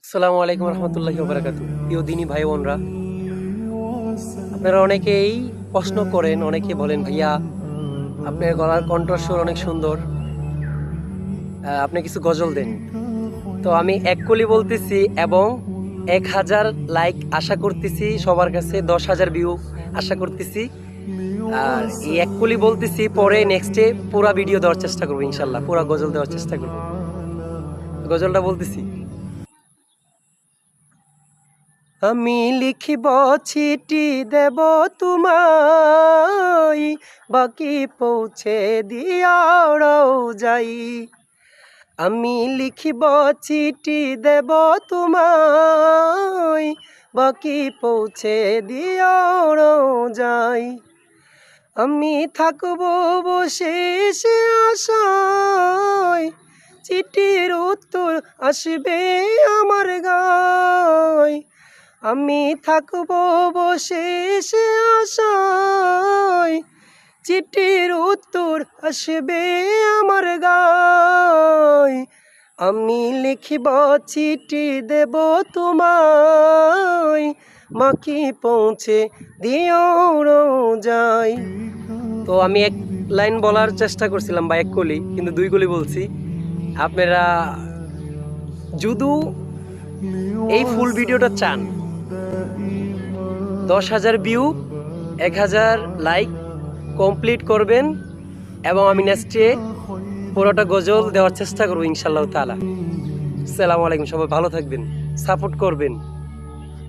আসসালামু আলাইকুম রহমতুল্লাহি ওয়া বারাকাতুহু। প্রিয় দিনী ভাই বোনরা, আপনারা অনেকেই প্রশ্ন করেন, অনেকে বলেন ভাইয়া আপনার গলার কণ্ঠস্বর অনেক সুন্দর, আপনি কিছু গজল দেন। তো আমি এক কলি বলতেছি এবং 1000 লাইক আশা করতেছি, সবার কাছে 10,000 ভিউ আশা করতেছি। আর এই এক কলি বলতেছি, পরে নেক্সটে পুরা ভিডিও দেওয়ার চেষ্টা করবো, ইনশাল্লাহ পুরা গজল দেওয়ার চেষ্টা করবো। গজলটা বলতেছি। আমি লিখিব চিঠি দেব তোমায়, বাকি পৌঁছে দিয়াও যাই। আমি লিখিব চিঠি দেব তোমায়, বাকি পৌঁছে দিয়াও যাই। আমি থাকব বসে সে আশায়, চিঠির উত্তর আসবে আমার গায়। আমি থাকব বসে সে আশায়, চিঠির উত্তর আসবে আমার গায়। আমি লিখিব চিঠি দেব তোমায়, মাকি পৌঁছে দিও যাই। তো আমি এক লাইন বলার চেষ্টা করছিলাম বা এক কলি, কিন্তু 2 কলি বলছি। আপনারা যদি এই ফুল ভিডিওটা চান, 10,000 ভিউ, 1000 লাইক কমপ্লিট করবেন এবং আমি নেক্সটে পুরোটা গজল দেওয়ার চেষ্টা করবো ইনশাআল্লাহ তাআলা। আসসালামু আলাইকুম, সবাই ভালো থাকবেন, সাপোর্ট করবেন।